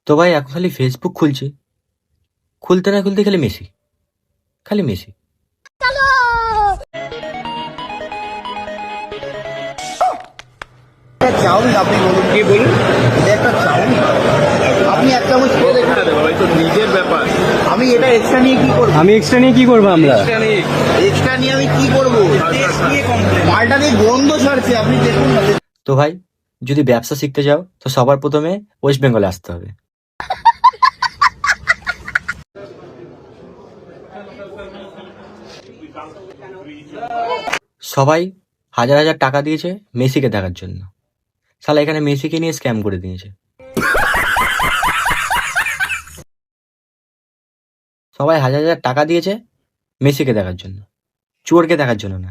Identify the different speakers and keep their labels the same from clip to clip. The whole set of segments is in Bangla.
Speaker 1: তো ভাই এখন খালি ফেসবুক খুলছি, খুলতে না খুলতে খালি মেসি, খালি মেসি।
Speaker 2: চাউমিন আপনি বলুন,
Speaker 3: কি বলুন?
Speaker 2: এটা একটা চাউমিন, আপনি এক চামচ খেয়ে দেখুন।
Speaker 3: আরে বাবা, এই তো নিজের ব্যাপার।
Speaker 2: আমি এটা এক্সট্রা নিয়ে কি করবো?
Speaker 4: আমি এক্সট্রা নিয়ে কি করবো আমরা?
Speaker 2: এক্সট্রা নিয়ে আমি কি করবো? মালটা দিয়ে গন্ধ ছাড়ছে, আপনি দেখুন না।
Speaker 1: তো ভাই যদি ব্যবসা শিখতে যাও তো সবার প্রথমে ওয়েস্ট বেঙ্গলে আসতে হবে। সবাই হাজার হাজার টাকা দিয়েছে মেসিকে দেখার জন্য, শালা এখানে মেসিকে নিয়ে স্ক্যাম করে দিয়েছে। সবাই হাজার হাজার টাকা দিয়েছে মেসিকে দেখার জন্য, চোরকে দেখার জন্য না।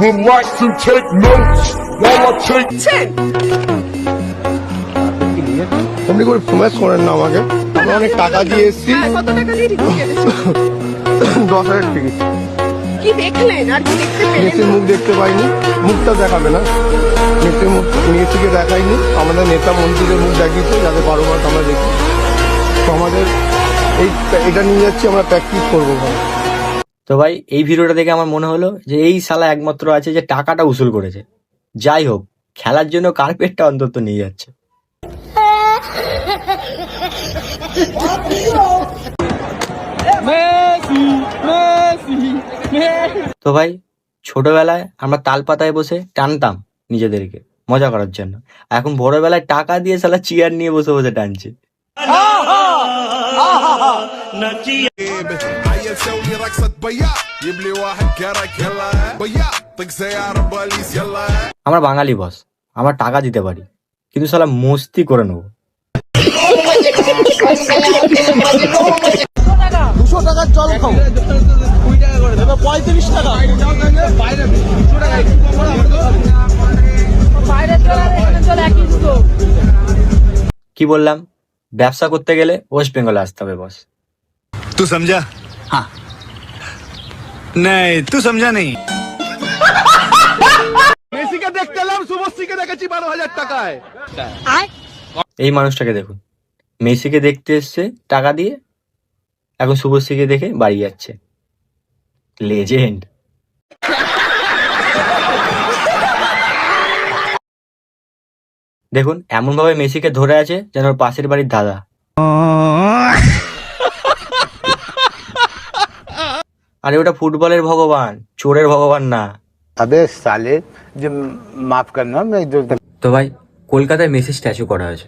Speaker 5: Would like to take notes while I take
Speaker 2: আপনি করে প্রমেস করেন না আমাকে, আমি অনেক টাকা দিয়ে এসেছি।
Speaker 6: কত টাকা দিয়ে টিকিট কেটেছো?
Speaker 2: 10,000 টিকিট।
Speaker 6: কি দেখলেন আর কি দেখতে পেলেন?
Speaker 2: মেসির মুখ দেখতে পাইনি, মুখটা দেখাবে না। মেসিকে দেখাইনি, আমাদের নেতা মন্ত্রীদের মুখ দেখিয়েছে, যাতে 12 মাস আমরা দেখি। তো আমাদের এটা নিয়ে যাচ্ছি, আমরা প্র্যাকটিস করবো ভাই।
Speaker 1: তো ভাই এই ভিডিওটা দেখে আমার মনে হলো যে এই শালা একমাত্র আছে যে টাকাটা উসুল করেছে। যাই হোক, খেলার জন্য কার্পেটটা অন্তত নিয়ে যাচ্ছে। তো ভাই ছোটবেলায় আমরা তাল পাতায় বসে টানতাম নিজেদেরকে মজা করার জন্য, এখন বড়বেলায় টাকা দিয়ে শালা চেয়ার নিয়ে বসে বসে টানছে।
Speaker 5: عيل سوي رقصة بيا يبلي واحد كرك يلا بيا طق سيارة بوليس يلا
Speaker 1: আমরা বাঙালি বস, আমরা টাকা দিতে পারি, কিন্তু শালা মস্তি করে নেবো।
Speaker 2: 200 টাকার জল খাও, 35 টাকা।
Speaker 1: কি বললাম? ব্যবসা করতে গেলে ওয়েস্ট বেঙ্গলে আসতে হবে বস।
Speaker 3: तू समझा? हाँ। नहीं, तू समझा नहीं।
Speaker 2: মেসিকে দেখতে এলাম, শুভশ্রীকে দেখেছি 12,000 টাকায়।
Speaker 1: এই মানুষটাকে দেখুন, মেসিকে দেখতে এসছে টাকা দিয়ে, এখন শুভশ্রীকে দেখে বাড়ি যাচ্ছে। লেজেন্ড। দেখুন এমন ভাবে মেসিকে ধরে আছে যেন ওর পাশের বাড়ির দাদা। আরে ওটা ফুটবলের ভগবান, চোরের ভগবান না।
Speaker 7: अबे साले जो माफ करना मैं जो
Speaker 1: তো ভাই কলকাতায় মেসি স্ট্যাচু করা হয়েছে,